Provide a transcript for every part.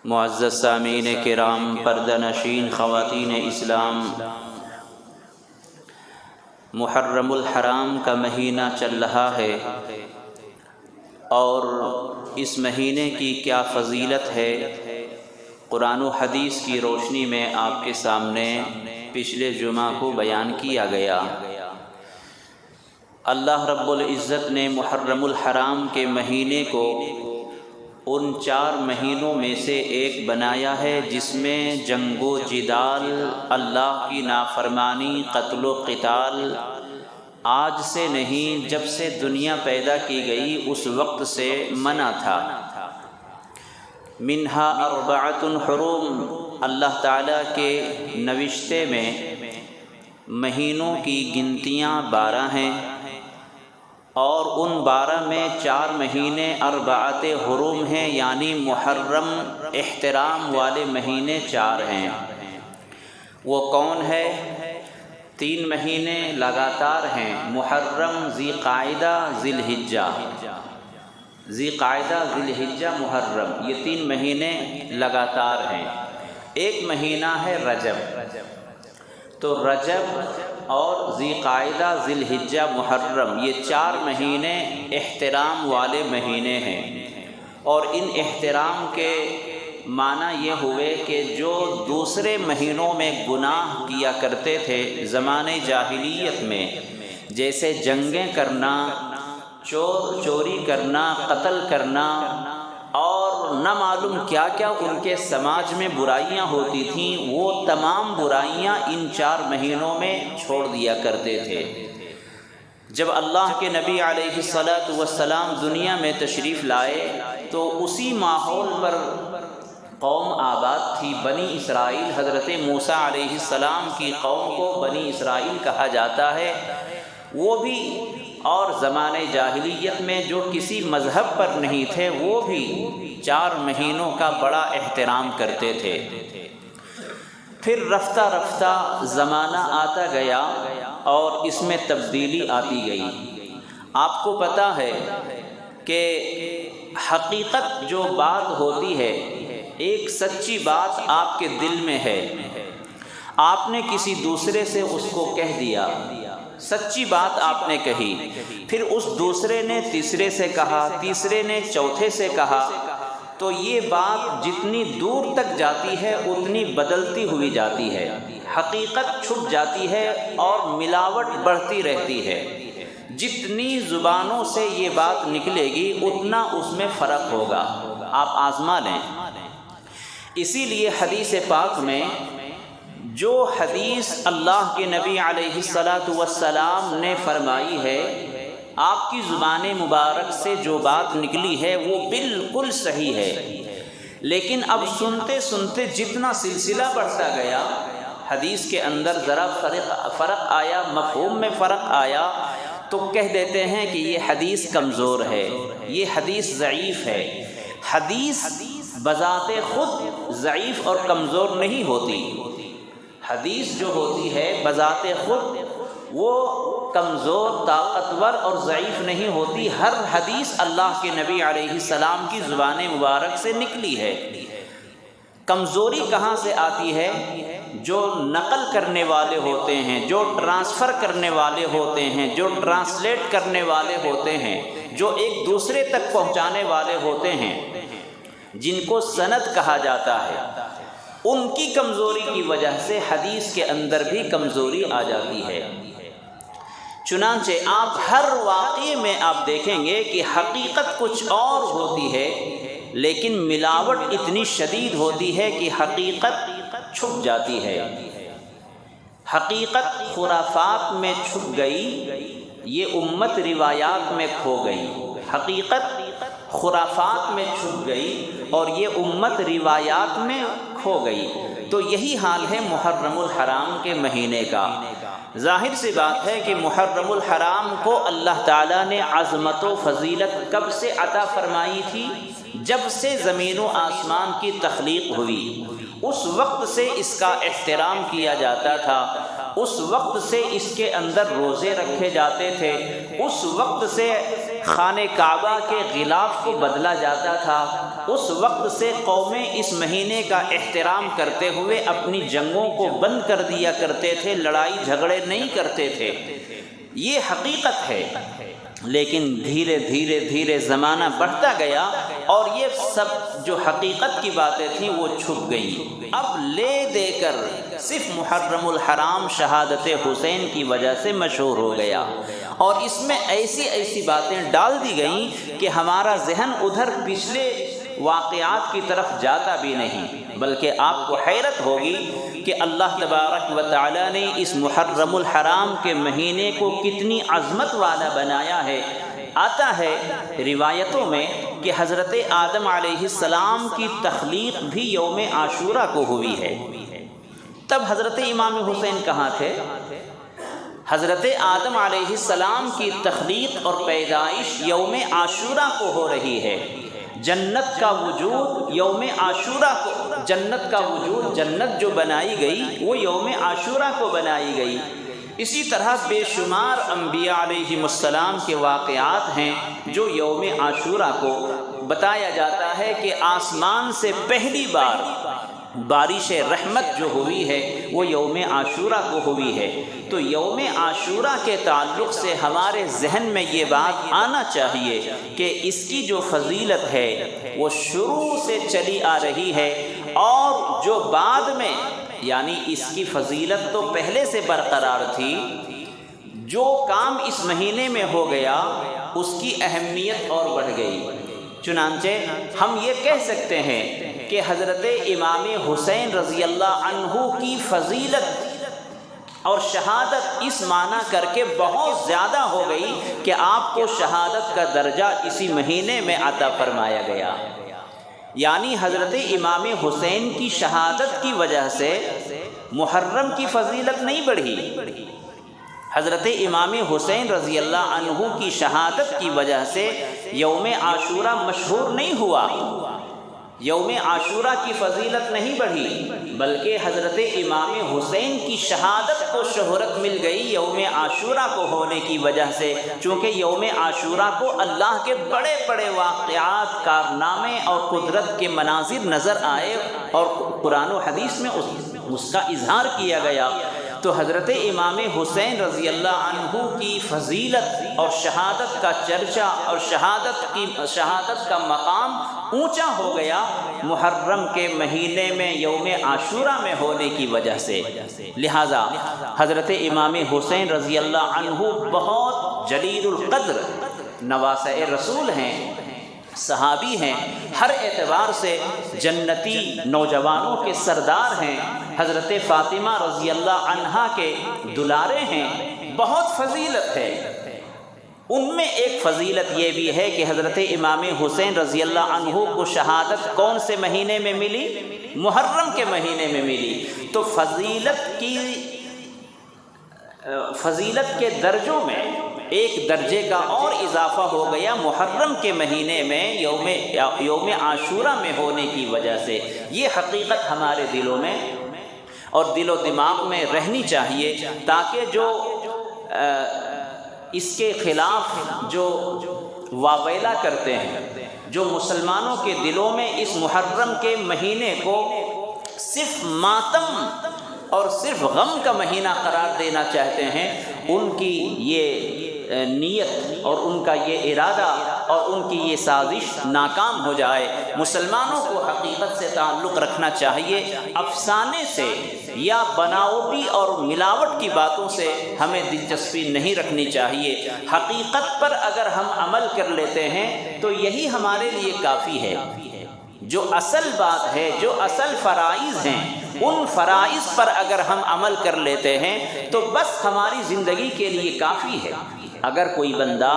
معزز سامعین کرام، پردہ نشین خواتین اسلام، محرم الحرام کا مہینہ چل رہا ہے اور اس مہینے کی کیا فضیلت ہے قرآن و حدیث کی روشنی میں آپ کے سامنے پچھلے جمعہ کو بیان کیا گیا۔ اللہ رب العزت نے محرم الحرام کے مہینے کو ان 4 مہینوں میں سے ایک بنایا ہے جس میں جنگ و جدال، اللہ کی نافرمانی، قتل و قتال آج سے نہیں، جب سے دنیا پیدا کی گئی اس وقت سے منع تھا۔ منہا اربعۃ حرم، اللہ تعالیٰ کے نوشتے میں مہینوں کی گنتیاں 12 ہیں اور ان 12 میں 4 مہینے اربعۃ حرم ہیں، یعنی محرم احترام والے مہینے 4 ہیں۔ وہ کون ہے؟ 3 مہینے لگاتار ہیں، محرم، ذی قعدہ، ذی الحجہ۔ ذی قعدہ، ذی الحجہ، محرم، یہ 3 مہینے لگاتار ہیں۔ ایک مہینہ ہے رجب، تو رجب اور ذی قعدہ، ذی الحجہ، محرم، یہ 4 مہینے احترام والے مہینے ہیں۔ اور ان احترام کے معنی یہ ہوئے کہ جو دوسرے مہینوں میں گناہ کیا کرتے تھے زمانے جاہلیت میں، جیسے جنگیں کرنا، چوری کرنا، قتل کرنا اور نہ معلوم کیا کیا ان کے سماج میں برائیاں ہوتی تھیں، وہ تمام برائیاں ان 4 مہینوں میں چھوڑ دیا کرتے تھے۔ جب اللہ کے نبی علیہ السلام دنیا میں تشریف لائے تو اسی ماحول پر قوم آباد تھی، بنی اسرائیل۔ حضرت موسیٰ علیہ السلام کی قوم کو بنی اسرائیل کہا جاتا ہے۔ وہ بھی اور زمانے جاہلیت میں جو کسی مذہب پر نہیں تھے وہ بھی 4 مہینوں کا بڑا احترام کرتے تھے۔ پھر رفتہ رفتہ زمانہ آتا گیا اور اس میں تبدیلی آتی گئی۔ آپ کو پتہ ہے کہ حقیقت جو بات ہوتی ہے، ایک سچی بات آپ کے دل میں ہے، آپ نے کسی دوسرے سے اس کو کہہ دیا، سچی بات آپ نے کہی، پھر اس دوسرے نے تیسرے سے کہا، تیسرے نے چوتھے سے کہا، تو یہ بات جتنی دور تک جاتی ہے اتنی بدلتی ہوئی جاتی ہے، حقیقت چھپ جاتی ہے اور ملاوٹ بڑھتی رہتی ہے۔ جتنی زبانوں سے یہ بات نکلے گی اتنا اس میں فرق ہوگا، آپ آزما لیں۔ اسی لیے حدیث پاک میں جو حدیث اللہ کے نبی علیہ السلام نے فرمائی ہے، آپ کی زبان مبارک سے جو بات نکلی ہے وہ بالکل صحیح ہے، لیکن اب سنتے سنتے جتنا سلسلہ بڑھتا گیا، حدیث کے اندر ذرا فرق آیا، مفہوم میں فرق آیا، تو کہہ دیتے ہیں کہ یہ حدیث کمزور ہے، یہ حدیث ضعیف ہے۔ حدیث بذات خود ضعیف اور کمزور نہیں ہوتی، حدیث جو ہوتی ہے بذات خود وہ کمزور، طاقتور اور ضعیف نہیں ہوتی۔ ہر حدیث اللہ کے نبی علیہ السلام کی زبان مبارک سے نکلی ہے۔ کمزوری کہاں سے آتی ہے؟ جو نقل کرنے والے ہوتے ہیں، جو ٹرانسفر کرنے والے ہوتے ہیں، جو ٹرانسلیٹ کرنے والے ہوتے ہیں، جو ایک دوسرے تک پہنچانے والے ہوتے ہیں، جن کو سند کہا جاتا ہے، ان کی کمزوری کی وجہ سے حدیث کے اندر بھی کمزوری آ جاتی ہے۔ چنانچہ آپ ہر واقعے میں آپ دیکھیں گے کہ حقیقت کچھ اور ہوتی ہے، لیکن ملاوٹ اتنی شدید ہوتی ہے کہ حقیقت چھپ جاتی ہے۔ حقیقت خرافات میں چھپ گئی، یہ امت روایات میں کھو گئی۔ حقیقت خرافات میں چھپ گئی اور یہ امت روایات میں کھو گئی۔ تو یہی حال ہے محرم الحرام کے مہینے کا۔ ظاہر سی بات ہے کہ محرم الحرام کو اللہ تعالیٰ نے عظمت و فضیلت کب سے عطا فرمائی تھی؟ جب سے زمین و آسمان کی تخلیق ہوئی، اس وقت سے اس کا احترام کیا جاتا تھا، اس وقت سے اس کے اندر روزے رکھے جاتے تھے، اس وقت سے خانہ کعبہ کے غلاف کو بدلا جاتا تھا، اس وقت سے قومیں اس مہینے کا احترام کرتے ہوئے اپنی جنگوں کو بند کر دیا کرتے تھے، لڑائی جھگڑے نہیں کرتے تھے، یہ حقیقت ہے۔ لیکن دھیرے دھیرے دھیرے زمانہ بڑھتا گیا اور یہ سب جو حقیقت کی باتیں تھیں وہ چھپ گئیں۔ اب لے دے کر صرف محرم الحرام شہادت حسین کی وجہ سے مشہور ہو گیا، اور اس میں ایسی ایسی باتیں ڈال دی گئیں کہ ہمارا ذہن ادھر پچھلے واقعات کی طرف جاتا بھی نہیں، بلکہ آپ کو حیرت ہوگی کہ اللہ تبارک و تعالی نے اس محرم الحرام کے مہینے کو کتنی عظمت والا بنایا ہے۔ آتا ہے روایتوں میں کہ حضرت آدم علیہ السلام کی تخلیق بھی یوم عاشورہ کو ہوئی ہے۔ تب حضرت امام حسین کہاں تھے؟ حضرت آدم علیہ السلام کی تخلیق اور پیدائش یوم عاشورہ کو ہو رہی ہے۔ جنت کا وجود یوم عاشورہ کو، جنت کا وجود، جنت جو بنائی گئی وہ یوم عاشورہ کو بنائی گئی۔ اسی طرح بے شمار انبیاء علیہ السلام کے واقعات ہیں جو یوم عاشورہ کو بتایا جاتا ہے کہ آسمان سے پہلی بار بارش رحمت جو ہوئی ہے وہ یوم عاشورہ کو ہوئی ہے۔ تو یوم عاشورہ کے تعلق سے ہمارے ذہن میں یہ بات آنا چاہیے کہ اس کی جو فضیلت ہے وہ شروع سے چلی آ رہی ہے، اور جو بعد میں، یعنی اس کی فضیلت تو پہلے سے برقرار تھی، جو کام اس مہینے میں ہو گیا اس کی اہمیت اور بڑھ گئی۔ چنانچہ ہم یہ کہہ سکتے ہیں کہ حضرت امام حسین رضی اللہ عنہ کی فضیلت اور شہادت اس معنی کر کے بہت زیادہ ہو گئی کہ آپ کو شہادت کا درجہ اسی مہینے میں عطا فرمایا گیا۔ یعنی حضرت امام حسین کی شہادت کی وجہ سے محرم کی فضیلت نہیں بڑھی، حضرت امام حسین رضی اللہ عنہ کی شہادت کی وجہ سے یوم عاشورہ مشہور نہیں ہوا، یوم عاشورہ کی فضیلت نہیں بڑھی، بلکہ حضرت امام حسین کی شہادت کو شہرت مل گئی یوم عاشورہ کو ہونے کی وجہ سے، چونکہ یوم عاشورہ کو اللہ کے بڑے بڑے واقعات، کارنامے اور قدرت کے مناظر نظر آئے اور قرآن و حدیث میں اس کا اظہار کیا گیا۔ تو حضرت امام حسین رضی اللہ عنہ کی فضیلت اور شہادت کا چرچا اور شہادت کا مقام اونچا ہو گیا محرم کے مہینے میں یوم عاشورہ میں ہونے کی وجہ سے۔ لہذا حضرت امام حسین رضی اللہ عنہ بہت جلیل القدر نواسۂ رسول ہیں، صحابی ہیں، ہر اعتبار سے جنتی نوجوانوں کے سردار ہیں، حضرت فاطمہ رضی اللہ عنہا کے دلارے ہیں، بہت فضیلت ہے۔ ان میں ایک فضیلت یہ بھی ہے کہ حضرت امام حسین رضی اللہ عنہ کو شہادت کون سے مہینے میں ملی؟ محرم کے مہینے میں ملی۔ تو فضیلت کے درجوں میں ایک درجے کا اور اضافہ ہو گیا محرم کے مہینے میں یوم عاشورہ میں ہونے کی وجہ سے۔ یہ حقیقت ہمارے دلوں میں اور دل و دماغ میں رہنی چاہیے، تاکہ جو اس کے خلاف جو واویلا کرتے ہیں، جو مسلمانوں کے دلوں میں اس محرم کے مہینے کو صرف ماتم اور صرف غم کا مہینہ قرار دینا چاہتے ہیں، ان کی یہ نیت اور ان کا یہ ارادہ اور ان کی یہ سازش ناکام ہو جائے۔ مسلمانوں کو حقیقت سے تعلق رکھنا چاہیے، افسانے سے یا بناوٹی اور ملاوٹ کی باتوں سے ہمیں دلچسپی نہیں رکھنی چاہیے۔ حقیقت پر اگر ہم عمل کر لیتے ہیں تو یہی ہمارے لیے کافی ہے۔ جو اصل بات ہے، جو اصل فرائض ہیں، ان فرائض پر اگر ہم عمل کر لیتے ہیں تو بس ہماری زندگی کے لیے کافی ہے۔ اگر کوئی بندہ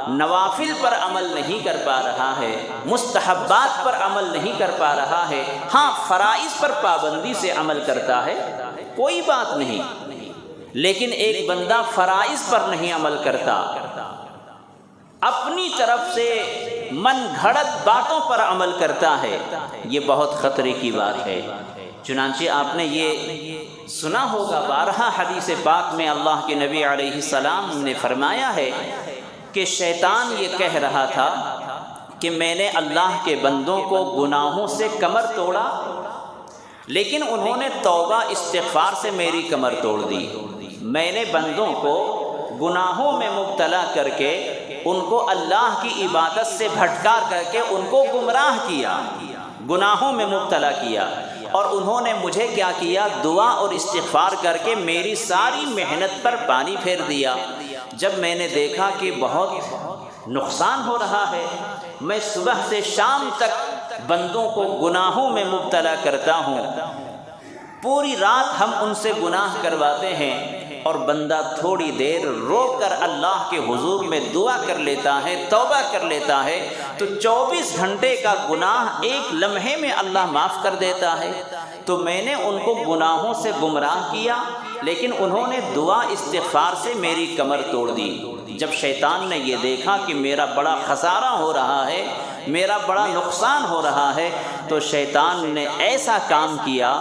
نوافل پر عمل نہیں کر پا رہا ہے، مستحبات پر عمل نہیں کر پا رہا ہے، ہاں فرائض پر پابندی سے عمل کرتا ہے، کوئی بات نہیں، لیکن ایک بندہ فرائض پر نہیں عمل کرتا، اپنی طرف سے من گھڑت باتوں پر عمل کرتا ہے، یہ بہت خطرے کی بات ہے۔ چنانچہ آپ نے یہ سنا ہوگا، بارہا حدیث پاک میں اللہ کے نبی علیہ السلام نے فرمایا ہے کہ شیطان یہ کہہ رہا تھا کہ میں نے اللہ کے بندوں کو گناہوں سے کمر توڑا، لیکن انہوں نے توبہ استغفار سے میری کمر توڑ دی۔ میں نے بندوں کو گناہوں میں مبتلا کر کے ان کو اللہ کی عبادت سے بھٹکا کر کے ان کو گمراہ کیا، گناہوں میں مبتلا کیا، اور انہوں نے مجھے کیا کیا؟ دعا اور استغفار کر کے میری ساری محنت پر پانی پھیر دیا۔ جب میں نے دیکھا کہ بہت نقصان ہو رہا ہے، میں صبح سے شام تک بندوں کو گناہوں میں مبتلا کرتا ہوں، پوری رات ہم ان سے گناہ کرواتے ہیں، اور بندہ تھوڑی دیر رو کر اللہ کے حضور میں دعا کر لیتا ہے، توبہ کر لیتا ہے، تو 24 گھنٹے کا گناہ ایک لمحے میں اللہ معاف کر دیتا ہے۔ تو میں نے ان کو گناہوں سے گمراہ کیا، لیکن انہوں نے دعا استغفار سے میری کمر توڑ دی۔ جب شیطان نے یہ دیکھا کہ میرا بڑا خسارہ ہو رہا ہے، میرا بڑا نقصان ہو رہا ہے، تو شیطان نے ایسا کام کیا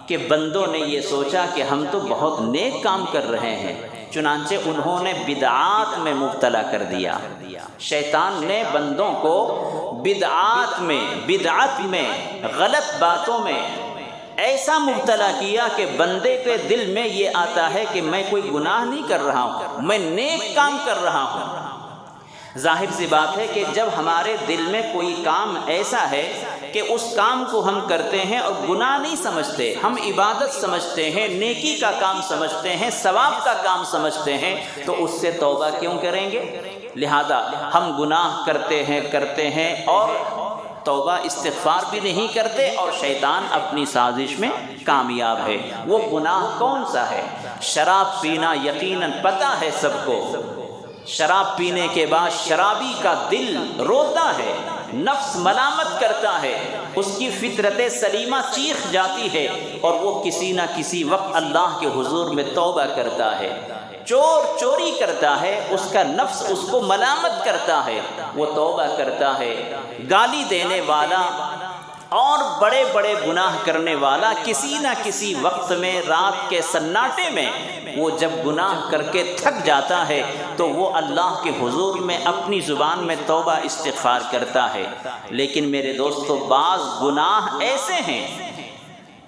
کہ بندوں نے یہ سوچا کہ ہم تو بہت نیک کام کر رہے ہیں، چنانچہ انہوں نے بدعات میں مبتلا کر دیا۔ شیطان نے بندوں کو بدعات میں غلط باتوں میں ایسا مبتلا کیا کہ بندے کے دل میں یہ آتا ہے کہ میں کوئی گناہ نہیں کر رہا ہوں، میں نیک کام کر رہا ہوں۔ ظاہر سی بات ہے کہ جب ہمارے دل میں کوئی کام ایسا ہے کہ اس کام کو ہم کرتے ہیں اور گناہ نہیں سمجھتے، ہم عبادت سمجھتے ہیں، نیکی کا کام سمجھتے ہیں، ثواب کا کام سمجھتے ہیں، تو اس سے توبہ کیوں کریں گے؟ لہذا ہم گناہ کرتے ہیں اور توبہ استغفار بھی نہیں کرتے، اور شیطان اپنی سازش میں کامیاب ہے۔ وہ گناہ کون سا ہے؟ شراب پینا یقیناً پتہ ہے سب کو۔ شراب پینے کے بعد شرابی کا دل روتا ہے، نفس ملامت کرتا ہے، اس کی فطرت سلیمہ چیخ جاتی ہے، اور وہ کسی نہ کسی وقت اللہ کے حضور میں توبہ کرتا ہے۔ چور چوری کرتا ہے، اس کا نفس اس کو ملامت کرتا ہے، وہ توبہ کرتا ہے۔ گالی دینے والا اور بڑے بڑے گناہ کرنے والا کسی نہ کسی وقت میں رات کے سناٹے میں وہ جب گناہ کر کے تھک جاتا ہے تو وہ اللہ کے حضور میں اپنی زبان میں توبہ استغفار کرتا ہے۔ لیکن میرے دوستو، بعض گناہ ایسے ہیں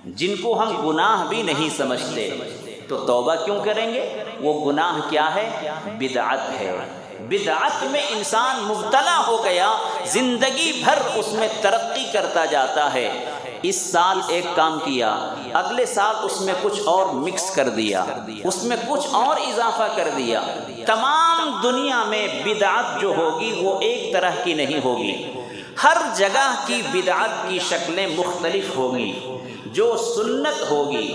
جن کو ہم گناہ بھی نہیں سمجھتے، تو توبہ کیوں کریں گے؟ وہ گناہ کیا ہے؟ بدعت ہے۔ بدعت میں انسان مبتلا ہو گیا، زندگی بھر اس میں ترقی کرتا جاتا ہے۔ اس سال ایک کام کیا، اگلے سال اس میں کچھ اور مکس کر دیا، اس میں کچھ اور اضافہ کر دیا۔ تمام دنیا میں بدعت جو ہوگی وہ ایک طرح کی نہیں ہوگی، ہر جگہ کی بدعت کی شکلیں مختلف ہوگی۔ جو سنت ہوگی،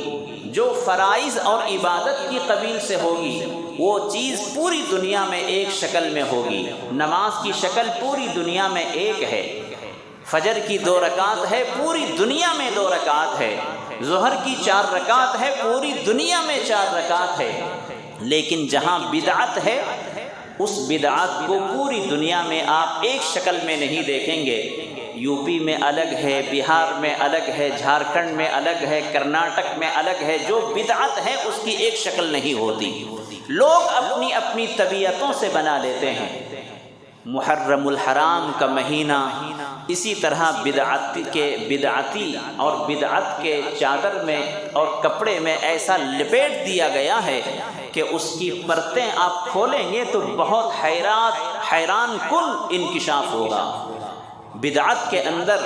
جو فرائض اور عبادت کی قبیل سے ہوگی، وہ چیز پوری دنیا میں ایک شکل میں ہوگی۔ نماز کی شکل پوری دنیا میں ایک ہے، فجر کی 2 رکعت ہے، پوری دنیا میں 2 رکعت ہے، ظہر کی 4 رکعت ہے، پوری دنیا میں 4 رکعت ہے۔ لیکن جہاں بدعت ہے، اس بدعت کو پوری دنیا میں آپ ایک شکل میں نہیں دیکھیں گے۔ یو پی میں الگ ہے، بہار میں الگ ہے، جھارکھنڈ میں الگ ہے، کرناٹک میں الگ ہے۔ جو بدعت ہے اس کی ایک شکل نہیں ہوتی، لوگ اپنی اپنی طبیعتوں سے بنا لیتے ہیں۔ محرم الحرام کا مہینہ اسی طرح بدعتی اور بدعت کے چادر میں اور کپڑے میں ایسا لپیٹ دیا گیا ہے کہ اس کی پرتیں آپ کھولیں گے تو بہت حیران کن انکشاف ہوگا۔ بدعت کے اندر،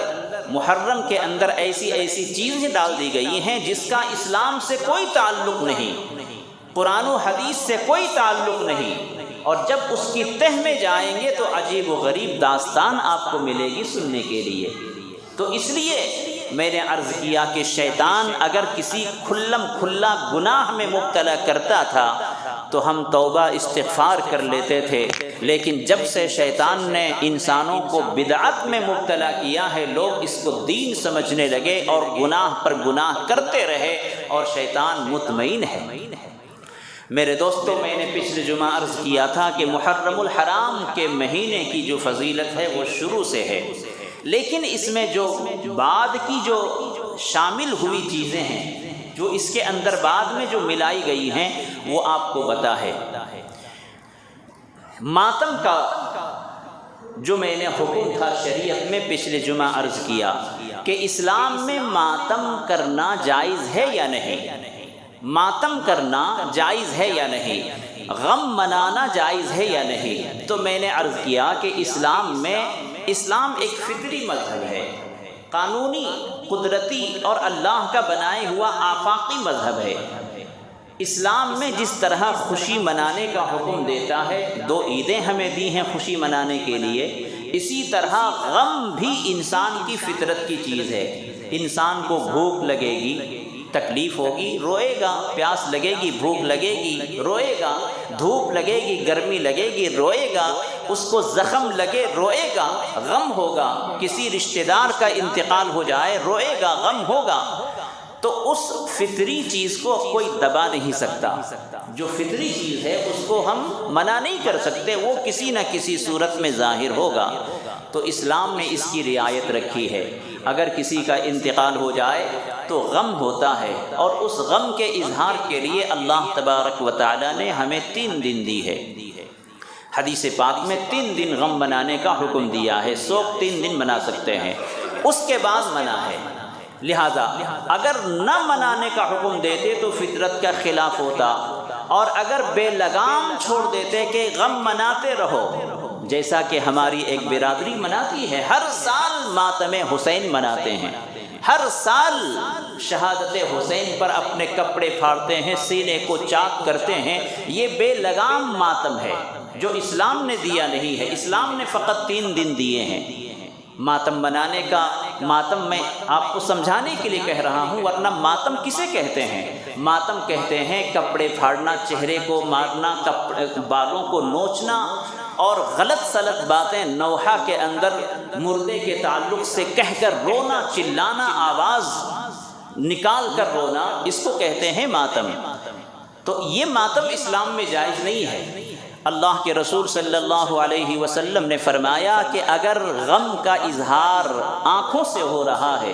محرم کے اندر ایسی چیزیں ڈال دی گئی ہیں جس کا اسلام سے کوئی تعلق نہیں، قرآن و حدیث سے کوئی تعلق نہیں، اور جب اس کی تہ میں جائیں گے تو عجیب و غریب داستان آپ کو ملے گی سننے کے لیے۔ تو اس لیے میں نے عرض کیا کہ شیطان اگر کسی کھلا گناہ میں مبتلا کرتا تھا تو ہم توبہ استغفار کر لیتے تھے، لیکن جب سے شیطان نے انسانوں کو بدعت میں مبتلا کیا ہے، لوگ اس کو دین سمجھنے لگے اور گناہ پر گناہ کرتے رہے، اور شیطان مطمئن ہے۔ میرے دوستو، میں نے پچھلے جمعہ عرض کیا تھا کہ محرم الحرام کے مہینے کی جو فضیلت ہے وہ شروع سے ہے، لیکن اس میں جو بعد کی جو شامل ہوئی چیزیں ہیں، جو اس کے اندر بعد میں جو ملائی گئی ہیں، وہ آپ کو پتہ ہے۔ ماتم کا جو میں نے حکم تھا شریعت میں پچھلے جمعہ عرض کیا کہ اسلام میں ماتم کرنا جائز ہے یا نہیں، ماتم کرنا جائز ہے یا نہیں، غم منانا جائز ہے یا نہیں، تو میں نے عرض کیا کہ اسلام ایک فطری مذہب ہے، قانونی، قدرتی اور اللہ کا بنائے ہوا آفاقی مذہب ہے۔ اسلام میں جس طرح خوشی منانے کا حکم دیتا ہے، 2 عیدیں ہمیں دی ہیں خوشی منانے کے لیے، اسی طرح غم بھی انسان کی فطرت کی چیز ہے۔ انسان کو بھوک لگے گی، تکلیف ہوگی، روئے گا، پیاس لگے گی، بھوک لگے گی، روئے گا، دھوپ لگے گی، گرمی لگے گی، روئے گا، اس کو زخم لگے، روئے گا، غم ہوگا، کسی رشتہ دار کا انتقال ہو جائے، روئے گا، غم ہوگا۔ تو اس فطری چیز کو کوئی دبا نہیں سکتا، جو فطری چیز ہے اس کو ہم منع نہیں کر سکتے، وہ کسی نہ کسی صورت میں ظاہر ہوگا۔ تو اسلام نے اس کی رعایت رکھی ہے، اگر کسی کا انتقال ہو جائے تو غم ہوتا ہے، اور اس غم کے اظہار کے لیے اللہ تبارک و تعالی نے ہمیں 3 دن دی ہے۔ حدیث پاک میں 3 دن غم منانے کا حکم دیا ہے، سوگ 3 دن منا سکتے ہیں، اس کے بعد منع ہے۔ لہذا اگر نہ منانے کا حکم دیتے تو فطرت کا خلاف ہوتا، اور اگر بے لگام چھوڑ دیتے کہ غم مناتے رہو، جیسا کہ ہماری ایک برادری مناتی ہے، ہر سال ماتم حسین مناتے ہیں، ہر سال شہادت حسین پر اپنے کپڑے پھاڑتے ہیں، سینے کو چاک کرتے ہیں، یہ بے لگام ماتم ہے جو اسلام نے دیا نہیں ہے۔ اسلام نے فقط 3 دن دیے ہیں ماتم منانے کا۔ ماتم میں آپ کو سمجھانے کے لیے کہہ رہا ہوں، ورنہ ماتم کسے کہتے ہیں؟ ماتم کہتے ہیں کپڑے پھاڑنا، چہرے کو مارنا، بالوں کو نوچنا، اور غلط سلط باتیں نوحہ کے اندر مردے کے تعلق سے کہہ کر رونا، چلانا، آواز نکال کر رونا، اس کو کہتے ہیں ماتم۔ تو یہ ماتم اسلام میں جائز نہیں ہے۔ اللہ کے رسول صلی اللہ علیہ وسلم نے فرمایا کہ اگر غم کا اظہار آنکھوں سے ہو رہا ہے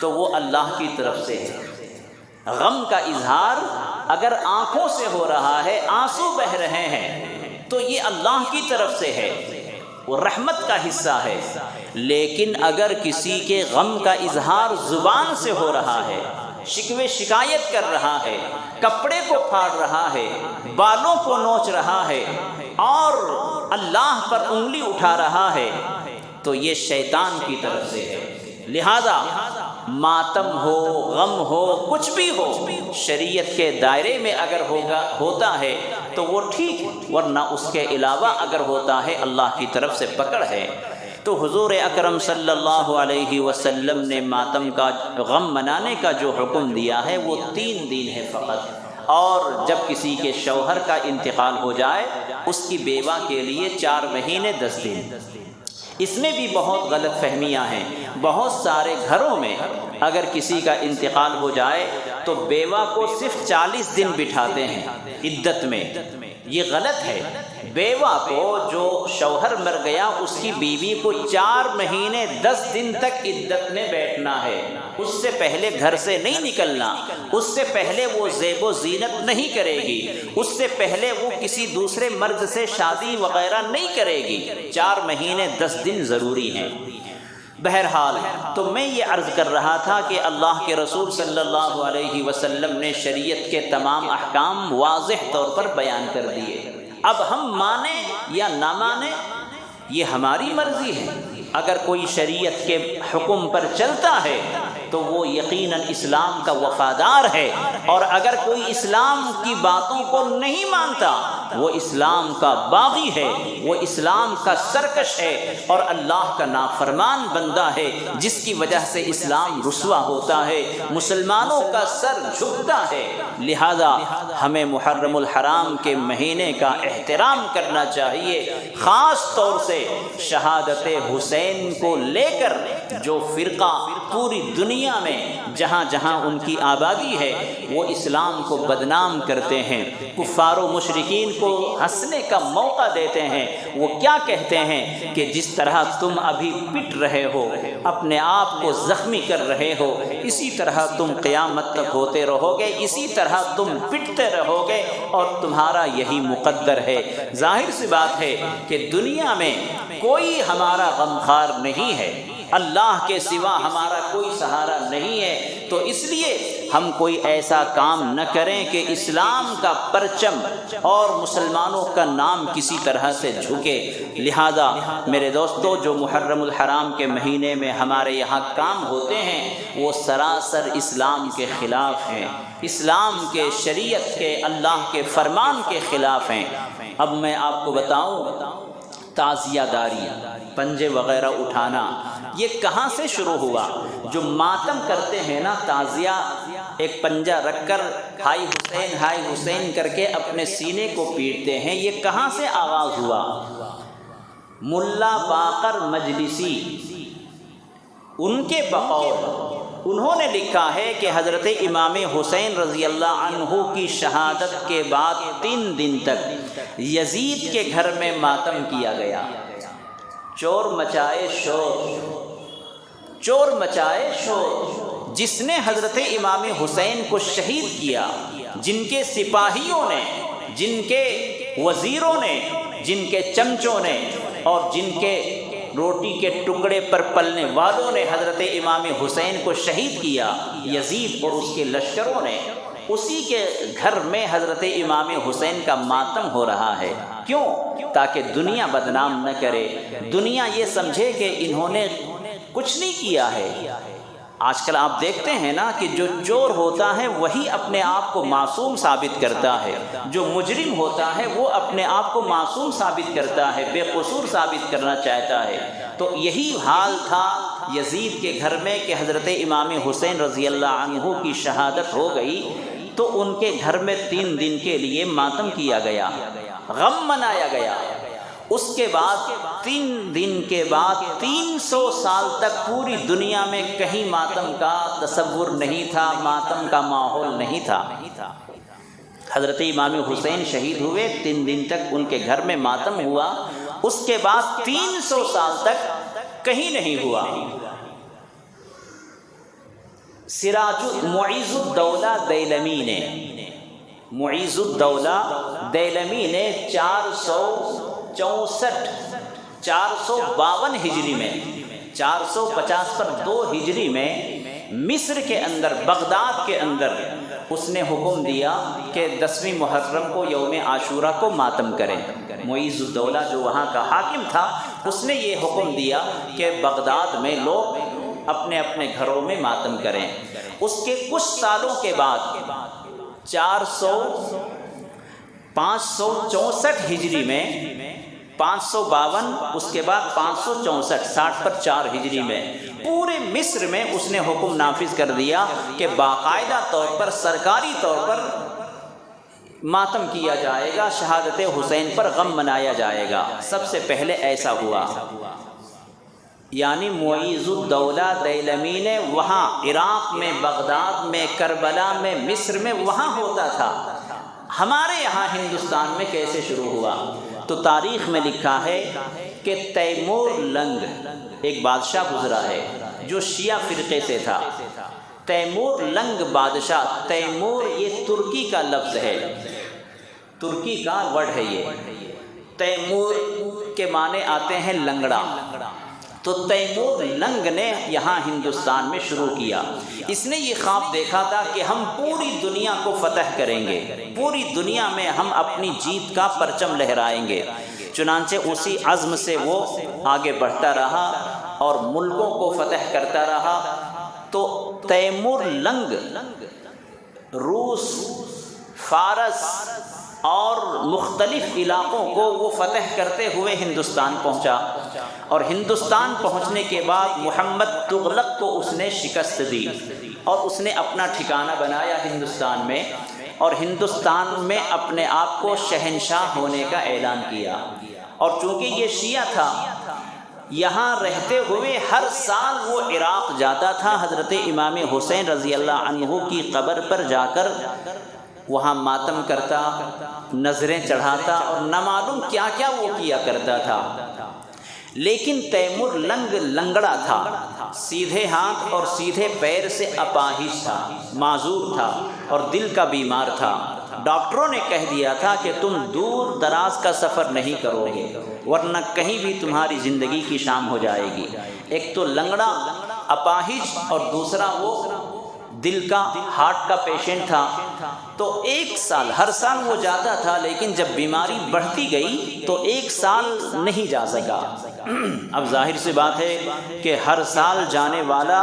تو وہ اللہ کی طرف سے ہے۔ غم کا اظہار اگر آنکھوں سے ہو رہا ہے، آنسو بہہ رہے ہیں، تو یہ اللہ کی طرف سے ہے، وہ رحمت کا حصہ ہے۔ لیکن اگر کسی کے غم کا اظہار زبان سے ہو رہا ہے، شکوے شکایت کر رہا ہے، کپڑے کو پھاڑ رہا ہے، بالوں کو نوچ رہا ہے، اور اللہ پر انگلی اٹھا رہا ہے، تو یہ شیطان کی طرف سے ہے۔ لہذا ماتم ہو، غم ہو، کچھ بھی ہو، شریعت کے دائرے میں اگر ہوتا ہے تو وہ ٹھیک، ورنہ اس کے علاوہ اگر ہوتا ہے اللہ کی طرف سے پکڑ ہے۔ تو حضور اکرم صلی اللہ علیہ وسلم نے ماتم کا، غم منانے کا جو حکم دیا ہے وہ 3 دن ہے فقط، اور جب کسی کے شوہر کا انتقال ہو جائے اس کی بیوہ کے لیے 4 مہینے 10 دن۔ اس میں بھی بہت غلط فہمیاں ہیں۔ بہت سارے گھروں میں اگر کسی کا انتقال ہو جائے تو بیوہ کو صرف 40 دن بٹھاتے ہیں عدت میں، یہ غلط ہے۔ بیوہ کو، جو شوہر مر گیا، اس کی بیوی کو 4 مہینے 10 دن تک عدت میں بیٹھنا ہے، اس سے پہلے گھر سے نہیں نکلنا، اس سے پہلے وہ زیب و زینت نہیں کرے گی، اس سے پہلے وہ کسی دوسرے مرد سے شادی وغیرہ نہیں کرے گی۔ 4 مہینے 10 دن ضروری ہیں۔ بہرحال تو میں یہ عرض کر رہا تھا کہ اللہ کے رسول صلی اللہ علیہ وسلم نے شریعت کے تمام احکام واضح طور پر بیان کر دیے۔ اب ہم مانیں یا نہ مانیں یہ ہماری مرضی ہے۔ اگر کوئی شریعت کے حکم پر چلتا ہے تو وہ یقیناً اسلام کا وفادار ہے، اور اگر کوئی اسلام کی باتوں کو نہیں مانتا وہ اسلام کا باغی ہے، وہ اسلام کا سرکش ہے، اور اللہ کا نافرمان بندہ ہے، جس کی وجہ سے اسلام رسوا ہوتا ہے، مسلمانوں کا سر جھکتا ہے۔ لہذا ہمیں محرم الحرام کے مہینے کا احترام کرنا چاہیے، خاص طور سے شہادت حسین کو لے کر جو فرقہ پوری دنیا میں جہاں جہاں ان کی آبادی ہے وہ اسلام کو بدنام کرتے ہیں، کفار و مشرکین کو ہنسنے کا موقع دیتے ہیں، وہ کیا کہتے ہیں کہ جس طرح تم ابھی پٹ رہے ہو اپنے آپ کو زخمی کر رہے ہو، اسی طرح تم قیامت تک ہوتے رہو گے، اسی طرح تم پٹتے رہو گے اور تمہارا یہی مقدر ہے۔ ظاہر سی بات ہے کہ دنیا میں کوئی ہمارا غمخوار نہیں ہے، اللہ کے سوا ہمارا کوئی سہارا نہیں ہے، تو اس لیے ہم کوئی ایسا کام نہ کریں کہ اسلام کا پرچم اور مسلمانوں کا نام کسی طرح سے جھکے۔ لہذا میرے دوستو، جو محرم الحرام کے مہینے میں ہمارے یہاں کام ہوتے ہیں وہ سراسر اسلام کے خلاف ہیں، اسلام کے، شریعت کے، اللہ کے فرمان کے خلاف ہیں۔ اب میں آپ کو بتاؤں، تعزیہ داری، پنجے وغیرہ اٹھانا، یہ کہاں سے شروع ہوا؟ جو ماتم کرتے ہیں نا، تعزیہ ایک پنجہ رکھ کر ہائی حسین ہائی حسین کر کے اپنے سینے کو پیٹتے ہیں، یہ کہاں سے آغاز ہوا؟ ملا باقر مجلسی، ان کے بقول انہوں نے لکھا ہے کہ حضرت امام حسین رضی اللہ عنہ کی شہادت کے بعد 3 دن تک یزید کے گھر میں ماتم کیا گیا۔ چور مچائے شور، چور مچائے شور، جس نے حضرت امام حسین کو شہید کیا، جن کے سپاہیوں نے، جن کے وزیروں نے، جن کے چمچوں نے اور جن کے روٹی کے ٹکڑے پر پلنے والوں نے حضرت امام حسین کو شہید کیا، یزید اور اس کے لشکروں نے، اسی کے گھر میں حضرت امام حسین کا ماتم ہو رہا ہے۔ کیوں؟ تاکہ دنیا بدنام نہ کرے، دنیا یہ سمجھے کہ انہوں نے کچھ نہیں کیا ہے۔ آج کل آپ دیکھتے ہیں نا کہ جو چور ہوتا ہے وہی اپنے آپ کو معصوم ثابت کرتا ہے، جو مجرم ہوتا ہے وہ اپنے آپ کو معصوم ثابت کرتا ہے، بے قصور ثابت کرنا چاہتا ہے۔ تو یہی حال تھا یزید کے گھر میں کہ حضرت امام حسین رضی اللہ عنہ کی شہادت ہو گئی تو ان کے گھر میں 3 دن کے لیے ماتم کیا گیا، غم منایا گیا۔ اس کے بعد 3 دن کے بعد 300 سال تک پوری دنیا میں کہیں ماتم کا تصور نہیں تھا، ماتم کا ماحول نہیں تھا۔ حضرت امام حسین شہید ہوئے، 3 دن تک ان کے گھر میں ماتم ہوا، اس کے بعد 300 سال تک کہیں نہیں ہوا۔ معیز الدولہ دیلمی نے، معیز الدولہ دیلمی نے 452 ہجری میں، 450 پر 2 ہجری میں مصر کے اندر، بغداد کے اندر اس نے حکم دیا کہ 10ویں محرم کو، یوم عاشورہ کو ماتم کریں۔ معیز الدولہ جو وہاں کا حاکم تھا، اس نے یہ حکم دیا کہ بغداد میں لوگ اپنے اپنے گھروں میں ماتم کریں۔ اس کے کچھ سالوں کے بعد 564 ہجری میں، 552 اس کے بعد 564، 60 پر 4 ہجری میں پورے مصر میں اس نے حکم نافذ کر دیا کہ باقاعدہ طور پر، سرکاری طور پر ماتم کیا جائے گا، شہادت حسین پر غم منایا جائے گا۔ سب سے پہلے ایسا ہوا، یعنی معیز الدولہ دیلمی نے وہاں عراق میں، بغداد میں، کربلا میں، مصر میں وہاں ہوتا تھا۔ ہمارے یہاں ہندوستان میں کیسے شروع ہوا؟ تو تاریخ میں لکھا ہے کہ تیمور لنگ ایک بادشاہ گزرا ہے جو شیعہ فرقے سے تھا۔ تیمور لنگ بادشاہ، تیمور یہ ترکی کا لفظ ہے، ترکی کا ورڈ ہے یہ۔ تیمور کے معنی آتے ہیں لنگڑا، تو تیمور لنگ نے یہاں ہندوستان میں شروع کیا۔ اس نے یہ خواب دیکھا تھا کہ ہم پوری دنیا کو فتح کریں گے، پوری دنیا میں ہم اپنی جیت کا پرچم لہرائیں گے۔ چنانچہ اسی عزم سے وہ آگے بڑھتا رہا اور ملکوں کو فتح کرتا رہا۔ تو تیمور لنگ روس، فارس اور مختلف علاقوں کو وہ فتح کرتے ہوئے ہندوستان پہنچا، اور ہندوستان پہنچنے کے بعد محمد تغلق کو اس نے شکست دی اور اس نے اپنا ٹھکانہ بنایا ہندوستان میں، اور ہندوستان میں اپنے آپ کو شہنشاہ ہونے کا اعلان کیا۔ اور چونکہ یہ شیعہ تھا، یہاں رہتے ہوئے ہر سال وہ عراق جاتا تھا، حضرت امام حسین رضی اللہ عنہ کی قبر پر جا کر وہاں ماتم کرتا، نظریں چڑھاتا اور نہ معلوم کیا کیا وہ کیا کرتا تھا۔ لیکن تیمور لنگڑا تھا، سیدھے ہاتھ اور سیدھے پیر سے اپاہج تھا، معذور تھا اور دل کا بیمار تھا۔ ڈاکٹروں نے کہہ دیا تھا کہ تم دور دراز کا سفر نہیں کرو گے ورنہ کہیں بھی تمہاری زندگی کی شام ہو جائے گی۔ ایک تو لنگڑا، اپاہج، اور دوسرا وہ دل کا، ہارٹ کا پیشنٹ تھا۔ تو 1 سال، ہر سال وہ جاتا تھا، لیکن جب بیماری بڑھتی گئی تو 1 سال نہیں جا سکا۔ اب ظاہر سی بات ہے کہ ہر سال جانے والا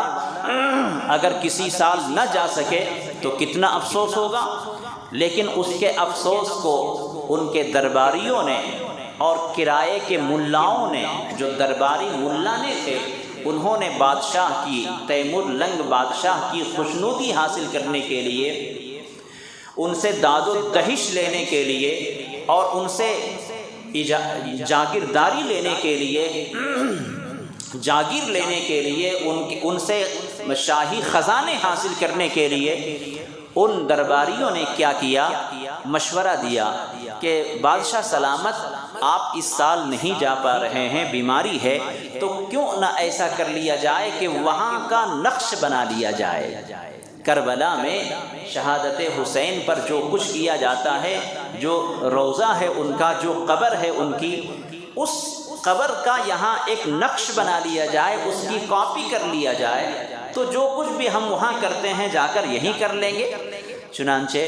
اگر کسی سال نہ جا سکے تو کتنا افسوس ہوگا۔ لیکن اس کے افسوس کو ان کے درباریوں نے اور کرائے کے ملاؤں نے، جو درباری ملانے تھے، انہوں نے بادشاہ کی، تیمور لنگ بادشاہ کی خوشنودی حاصل کرنے کے لیے، ان سے داد و دہش لینے کے لیے اور ان سے جاگیرداری لینے کے لیے، جاگیر لینے کے لیے، ان سے شاہی خزانے حاصل کرنے کے لیے ان درباریوں نے کیا کیا؟ مشورہ دیا کہ بادشاہ سلامت، آپ اس سال نہیں جا پا رہے ہیں، بیماری ہے، تو کیوں نہ ایسا کر لیا جائے کہ وہاں کا نقش بنا لیا جائے۔ کربلا میں شہادت حسین پر جو کچھ کیا جاتا ہے، جو روضہ ہے ان کا، جو قبر ہے ان کی، اس قبر کا یہاں ایک نقش بنا لیا جائے، اس کی کاپی کر لیا جائے، تو جو کچھ بھی ہم وہاں کرتے ہیں جا کر یہی کر لیں گے۔ چنانچہ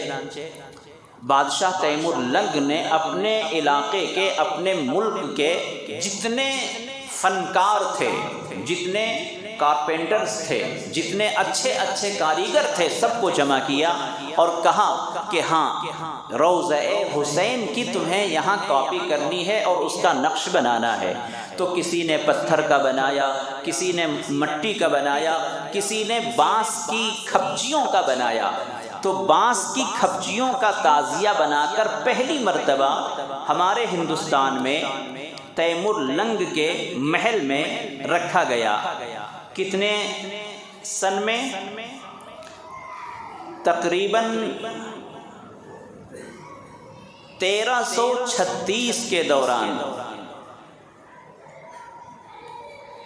بادشاہ تیمور لنگ نے اپنے علاقے کے، اپنے ملک کے جتنے فنکار تھے، جتنے کارپینٹرز تھے، جتنے اچھے اچھے کاریگر تھے، سب کو جمع کیا اور کہا کہ ہاں، روضہ حسین کی تمہیں یہاں کاپی کرنی ہے اور اس کا نقش بنانا ہے۔ تو کسی نے پتھر کا بنایا، کسی نے مٹی کا بنایا، کسی نے بانس کی کھپچیوں کا بنایا۔ تو بانس کی کھپچیوں کا تازیہ بنا کر پہلی مرتبہ ہمارے ہندوستان میں تیمور لنگ کے محل میں رکھا گیا۔ کتنے سن میں؟ تقریباً 1336 کے دوران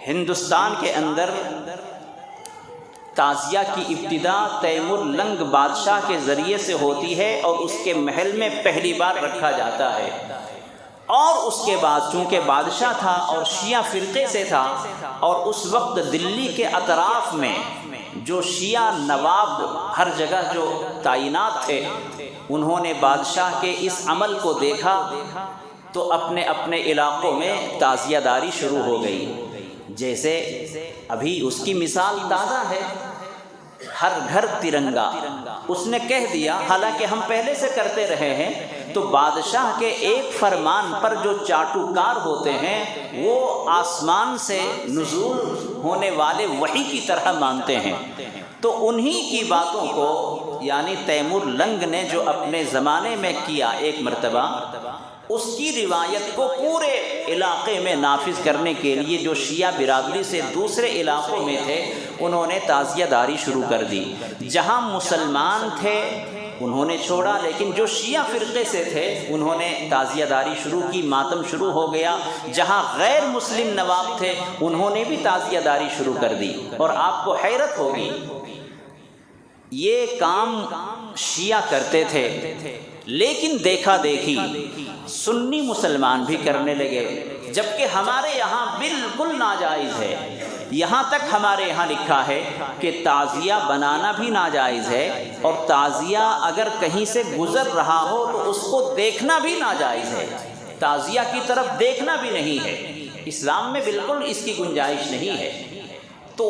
ہندوستان کے اندر تعزیہ کی ابتدا تیمور لنگ بادشاہ کے ذریعے سے ہوتی ہے اور اس کے محل میں پہلی بار رکھا جاتا ہے۔ اور اس کے بعد چونکہ بادشاہ تھا اور شیعہ فرقے سے تھا، اور اس وقت دلی کے اطراف میں جو شیعہ نواب ہر جگہ جو تعینات تھے، انہوں نے بادشاہ کے اس عمل کو دیکھا تو اپنے اپنے علاقوں میں تعزیہ داری شروع ہو گئی۔ جیسے ابھی اس کی مثال تازہ ہے، ہر گھر ترنگا۔ اس نے کہہ دیا، حالانکہ ہم پہلے سے کرتے رہے ہیں، تو بادشاہ کے ایک فرمان پر جو چاٹوکار ہوتے ہیں وہ آسمان سے نزول ہونے والے وحی کی طرح مانتے ہیں۔ تو انہی کی باتوں کو، یعنی تیمور لنگ نے جو اپنے زمانے میں کیا ایک مرتبہ، اس کی روایت کو پورے علاقے میں نافذ کرنے کے لیے جو شیعہ برادری سے دوسرے علاقوں میں تھے، انہوں نے تعزیہ داری شروع کر دی۔ جہاں مسلمان تھے انہوں نے چھوڑا، لیکن جو شیعہ فرقے سے تھے انہوں نے تعزیہ داری شروع کی، ماتم شروع ہو گیا۔ جہاں غیر مسلم نواب تھے انہوں نے بھی تعزیہ داری شروع کر دی۔ اور آپ کو حیرت ہوگی، یہ کام شیعہ کرتے تھے، لیکن دیکھا دیکھی سنی مسلمان بھی کرنے لگے، جبکہ ہمارے یہاں بالکل ناجائز ہے۔ یہاں تک ہمارے یہاں لکھا ہے کہ تعزیہ بنانا بھی ناجائز ہے، اور تعزیہ اگر کہیں سے گزر رہا ہو تو اس کو دیکھنا بھی ناجائز ہے، تعزیہ کی طرف دیکھنا بھی نہیں ہے۔ اسلام میں بالکل اس کی گنجائش نہیں ہے۔ تو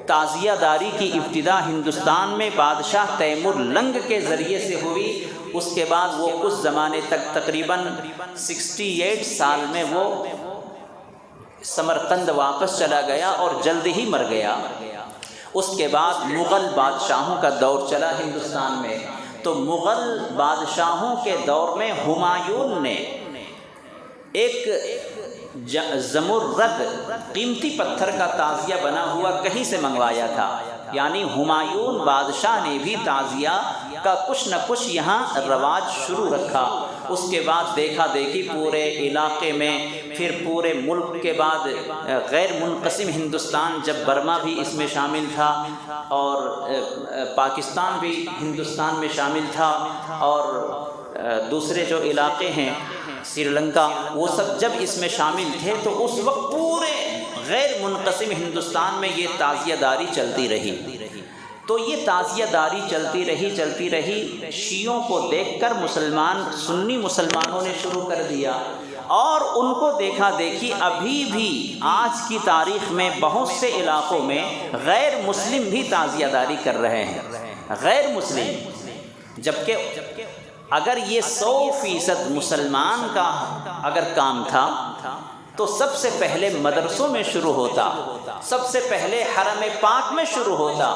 تعزیہ داری کی ابتدا ہندوستان میں بادشاہ تیمور لنگ کے ذریعے سے ہوئی۔ اس کے بعد وہ کچھ زمانے تک، تقریباً 68 سال میں وہ سمرقند واپس چلا گیا اور جلد ہی مر گیا۔ اس کے بعد مغل بادشاہوں کا دور چلا ہندوستان میں۔ تو مغل بادشاہوں کے دور میں ہمایون نے ایک زمرد قیمتی پتھر کا تعزیہ بنا ہوا کہیں سے منگوایا تھا، یعنی ہمایون بادشاہ نے بھی تعزیہ کا کچھ نہ کچھ یہاں رواج شروع رکھا۔ اس کے بعد دیکھا دیکھی پورے علاقے میں، پھر پورے ملک کے بعد غیر منقسم ہندوستان، جب برما بھی اس میں شامل تھا اور پاکستان بھی ہندوستان میں شامل تھا، اور دوسرے جو علاقے ہیں سری لنکا، وہ سب جب اس میں شامل تھے، تو اس وقت پورے غیر منقسم ہندوستان میں یہ تعزیہ داری چلتی رہی۔ تو یہ تعزیہ داری چلتی رہی، شیعوں کو دیکھ کر سنی مسلمانوں نے شروع کر دیا، اور ان کو دیکھا دیکھی ابھی بھی آج کی تاریخ میں بہت سے علاقوں میں غیر مسلم بھی تعزیہ داری کر رہے ہیں، غیر مسلم، جبکہ اگر یہ 100% مسلمان کا اگر کام تھا تو سب سے پہلے مدرسوں میں شروع ہوتا، سب سے پہلے حرم پاک میں شروع ہوتا،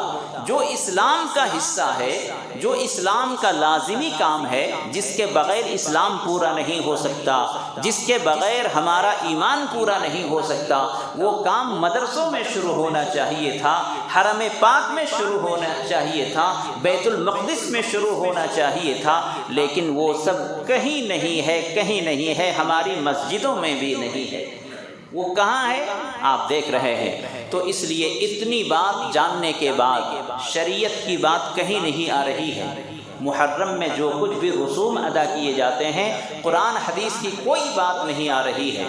جو اسلام کا حصہ ہے، جو اسلام کا لازمی کام ہے، جس کے بغیر اسلام پورا نہیں ہو سکتا، جس کے بغیر ہمارا ایمان پورا نہیں ہو سکتا، وہ کام مدرسوں میں شروع ہونا چاہیے تھا، حرم پاک میں شروع ہونا چاہیے تھا، بیت المقدس میں شروع ہونا چاہیے تھا، لیکن وہ سب کہیں نہیں ہے، ہماری مسجدوں میں بھی نہیں ہے۔ وہ کہاں ہے آپ دیکھ رہے ہیں۔ تو اس لیے اتنی بات جاننے کے بعد شریعت کی بات کہیں نہیں آ رہی ہے۔ محرم میں جو کچھ بھی رسوم ادا کیے جاتے ہیں، قرآن حدیث کی کوئی بات نہیں آ رہی ہے،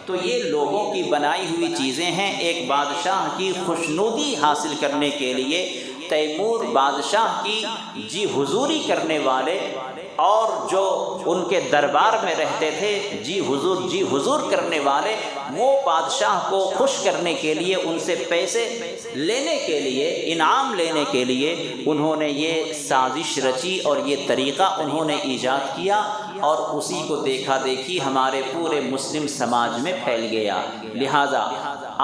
تو یہ لوگوں کی بنائی ہوئی چیزیں ہیں۔ ایک بادشاہ کی خوشنودی حاصل کرنے کے لیے تیمور بادشاہ کی جی حضوری کرنے والے اور جو ان کے دربار میں رہتے تھے جی حضور کرنے والے، وہ بادشاہ کو خوش کرنے کے لیے، ان سے پیسے لینے کے لیے، انعام لینے کے لیے انہوں نے یہ سازش رچی اور یہ طریقہ انہوں نے ایجاد کیا، اور اسی کو دیکھا دیکھی ہمارے پورے مسلم سماج میں پھیل گیا۔ لہذا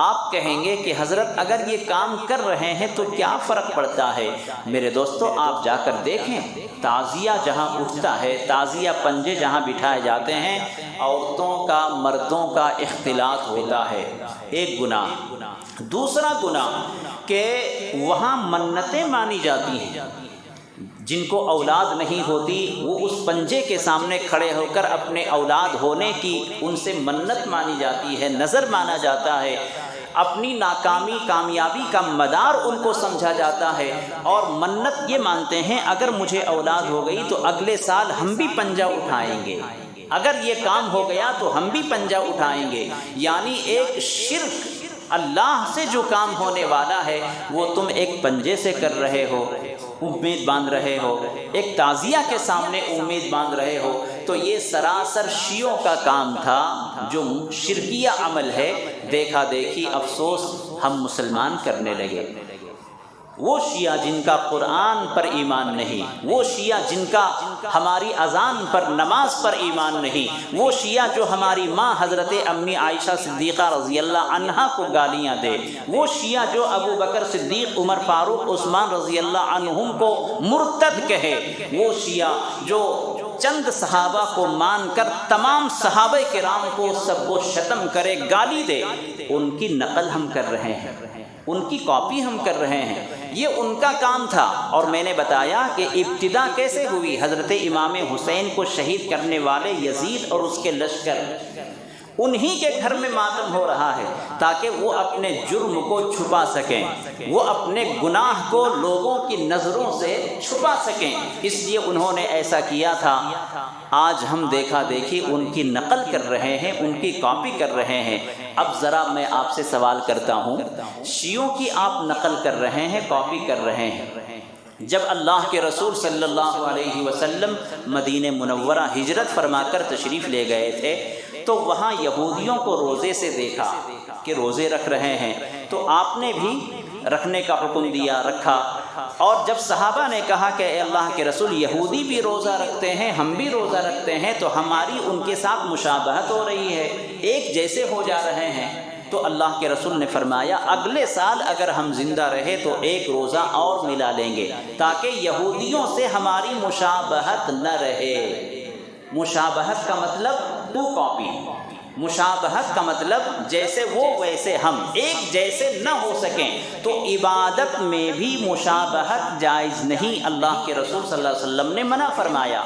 آپ کہیں گے کہ حضرت اگر یہ کام کر رہے ہیں تو کیا فرق پڑتا ہے؟ میرے دوستو، آپ جا کر دیکھیں، تعزیہ جہاں اٹھتا ہے، تعزیہ پنجے جہاں بٹھائے جاتے ہیں، عورتوں کا مردوں کا اختلاط ہوتا ہے، ایک گناہ۔ دوسرا گناہ کہ وہاں منتیں مانی جاتی ہیں، جن کو اولاد نہیں ہوتی وہ اس پنجے کے سامنے کھڑے ہو کر اپنے اولاد ہونے کی ان سے منت مانی جاتی ہے، نظر مانا جاتا ہے، اپنی ناکامی کامیابی کا مدار ان کو سمجھا جاتا ہے، اور منت یہ مانتے ہیں اگر مجھے اولاد ہو گئی تو اگلے سال ہم بھی پنجہ اٹھائیں گے، اگر یہ کام ہو گیا تو ہم بھی پنجہ اٹھائیں گے۔ یعنی ایک شرک، اللہ سے جو کام ہونے والا ہے وہ تم ایک پنجے سے کر رہے ہو، امید باندھ رہے ہو، ایک تعزیہ کے سامنے امید باندھ رہے ہو، تو یہ سراسر شیعوں کا کام تھا، جو شرکیہ عمل ہے۔ دیکھا دیکھی افسوس ہم مسلمان کرنے لگے۔ وہ شیعہ جن کا قرآن پر ایمان نہیں، وہ شیعہ جن کا ہماری اذان پر، نماز پر ایمان نہیں، وہ شیعہ جو ہماری ماں حضرت امی عائشہ صدیقہ رضی اللہ عنہا کو گالیاں دے، وہ شیعہ جو ابو بکر صدیق، عمر فاروق، عثمان رضی اللہ عنہم کو مرتد کہے، وہ شیعہ جو چند صحابہ کو مان کر تمام صحابہ کرام کو سب و شتم کرے، گالی دے، ان کی نقل ہم کر رہے ہیں، ان کی کاپی ہم کر رہے ہیں۔ یہ ان کا کام تھا، اور میں نے بتایا کہ ابتدا کیسے ہوئی۔ حضرت امام حسین کو شہید کرنے والے یزید اور اس کے لشکر، انہی کے گھر میں ماتم ہو رہا ہے تاکہ وہ اپنے جرم کو چھپا سکیں، وہ اپنے گناہ کو لوگوں کی نظروں سے چھپا سکیں، اس لیے انہوں نے ایسا کیا تھا۔ آج ہم دیکھا دیکھی ان کی نقل کر رہے ہیں، ان کی کاپی کر رہے ہیں۔ اب ذرا میں آپ سے سوال کرتا ہوں، شیعوں کی آپ نقل کر رہے ہیں، کاپی کر رہے ہیں، جب اللہ کے رسول صلی اللہ علیہ وسلم مدینہ منورہ ہجرت فرما کر تشریف لے گئے تھے تو وہاں یہودیوں کو روزے سے دیکھا کہ روزے رکھ رہے ہیں، تو آپ نے بھی رکھنے کا حکم دیا، رکھا۔ اور جب صحابہ نے کہا کہ اے اللہ کے رسول، یہودی بھی روزہ رکھتے ہیں، ہم بھی روزہ رکھتے ہیں، تو ہماری ان کے ساتھ مشابہت ہو رہی ہے، ایک جیسے ہو جا رہے ہیں، تو اللہ کے رسول نے فرمایا اگلے سال اگر ہم زندہ رہے تو ایک روزہ اور ملا لیں گے تاکہ یہودیوں سے ہماری مشابہت نہ رہے۔ مشابہت کا مطلب ٹو کاپی، مشابہت کا مطلب جیسے وہ ویسے ہم، ایک جیسے نہ ہو سکیں۔ تو عبادت میں بھی مشابہت جائز نہیں، اللہ کے رسول صلی اللہ علیہ وسلم نے منع فرمایا۔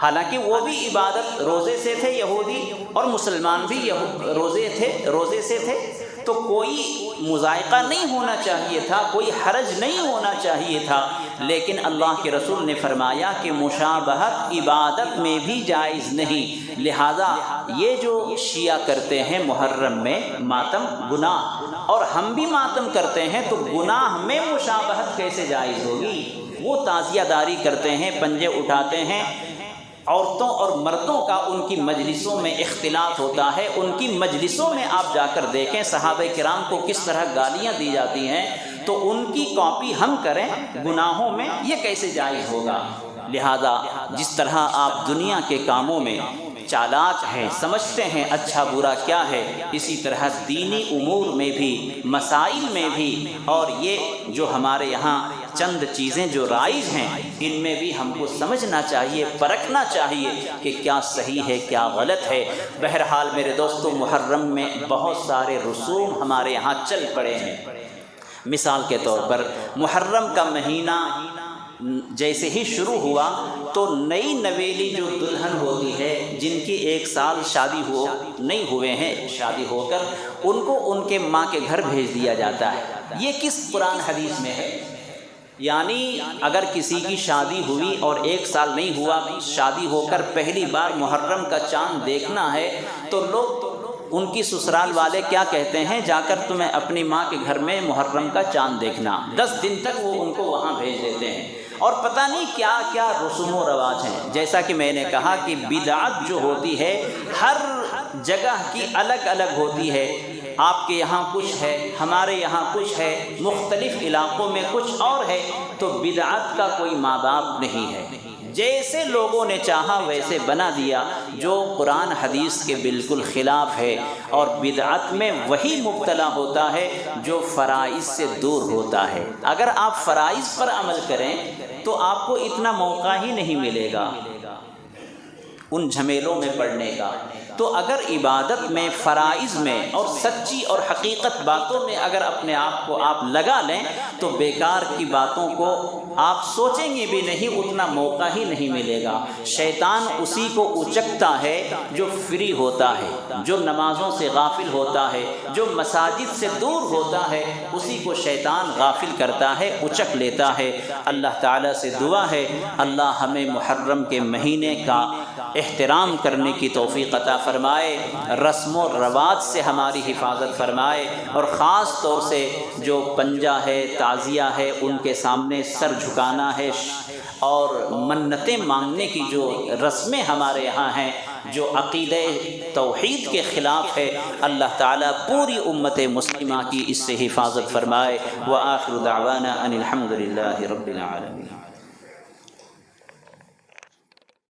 حالانکہ وہ بھی عبادت روزے سے تھے یہودی، اور مسلمان بھی روزے سے تھے، تو کوئی مذائقہ نہیں ہونا چاہیے تھا، کوئی حرج نہیں ہونا چاہیے تھا، لیکن اللہ کے رسول نے فرمایا کہ مشابہت عبادت میں بھی جائز نہیں۔ لہذا یہ جو شیعہ کرتے ہیں محرم میں ماتم گناہ، اور ہم بھی ماتم کرتے ہیں، تو گناہ میں مشابہت کیسے جائز ہوگی؟ وہ تعزیہ داری کرتے ہیں، پنجے اٹھاتے ہیں، عورتوں اور مردوں کا ان کی مجلسوں میں اختلاط ہوتا ہے۔ ان کی مجلسوں میں آپ جا کر دیکھیں صحابہ کرام کو کس طرح گالیاں دی جاتی ہیں، تو ان کی کاپی ہم کریں گناہوں میں، یہ کیسے جائز ہوگا؟ لہذا جس طرح آپ دنیا کے کاموں میں چالاک ہیں، سمجھتے ہیں اچھا برا کیا ہے، اسی طرح دینی امور میں بھی، مسائل میں بھی، اور یہ جو ہمارے یہاں چند چیزیں جو رائج ہیں، ان میں بھی ہم کو سمجھنا چاہیے، پرکھنا چاہیے کہ کیا صحیح ہے کیا غلط ہے۔ بہرحال میرے دوستو، محرم میں بہت سارے رسوم ہمارے یہاں چل پڑے ہیں۔ مثال کے طور پر محرم کا مہینہ جیسے ہی شروع ہوا تو نئی نویلی جو دلہن ہوتی ہے، جن کی 1 سال شادی نہیں ہوئے ہیں شادی ہو کر، ان کو ان کے ماں کے گھر بھیج دیا جاتا ہے۔ یہ کس قرآن حدیث میں ہے؟ یعنی اگر کسی کی شادی ہوئی اور 1 سال نہیں ہوا، شادی ہو کر پہلی بار محرم کا چاند دیکھنا ہے، تو لوگ ان کی سسرال والے کیا کہتے ہیں، جا کر تمہیں اپنی ماں کے گھر میں محرم کا چاند دیکھنا۔ 10 دن تک وہ ان کو وہاں بھیج دیتے ہیں، اور پتہ نہیں کیا کیا رسوم و رواج ہیں۔ جیسا کہ میں نے کہا کہ بدعت جو ہوتی ہے ہر جگہ کی الگ الگ ہوتی ہے۔ آپ کے یہاں کچھ ہے، ہمارے یہاں کچھ ہے، مختلف علاقوں میں کچھ اور ہے، تو بدعت کا کوئی ماں باپ نہیں ہے۔ جیسے لوگوں نے چاہا ویسے بنا دیا، جو قرآن حدیث کے بالکل خلاف ہے، اور بدعت میں وہی مبتلا ہوتا ہے جو فرائض سے دور ہوتا ہے۔ اگر آپ فرائض پر عمل کریں تو آپ کو اتنا موقع ہی نہیں ملے گا ان جھمیلوں میں پڑنے کا۔ تو اگر عبادت میں، فرائض میں اور سچی اور حقیقت باتوں میں اگر اپنے آپ کو آپ لگا لیں، تو بیکار کی باتوں کو آپ سوچیں گے بھی نہیں، اتنا موقع ہی نہیں ملے گا۔ شیطان اسی کو اچکتا ہے جو فری ہوتا ہے، جو نمازوں سے غافل ہوتا ہے، جو مساجد سے دور ہوتا ہے، اسی کو شیطان غافل کرتا ہے، اچک لیتا ہے۔ اللہ تعالیٰ سے دعا ہے اللہ ہمیں محرم کے مہینے کا احترام کرنے کی توفیق عطا فرمائے، رسم و رواج سے ہماری حفاظت فرمائے، اور خاص طور سے جو پنجہ ہے، تعزیہ ہے، ان کے سامنے سر جھکانا ہے، اور منتیں مانگنے کی جو رسمیں ہمارے یہاں ہیں، جو عقیدہ توحید کے خلاف ہے، اللہ تعالیٰ پوری امت مسلمہ کی اس سے حفاظت فرمائے۔ وآخر دعوانا ان الحمد للہ رب العالمین۔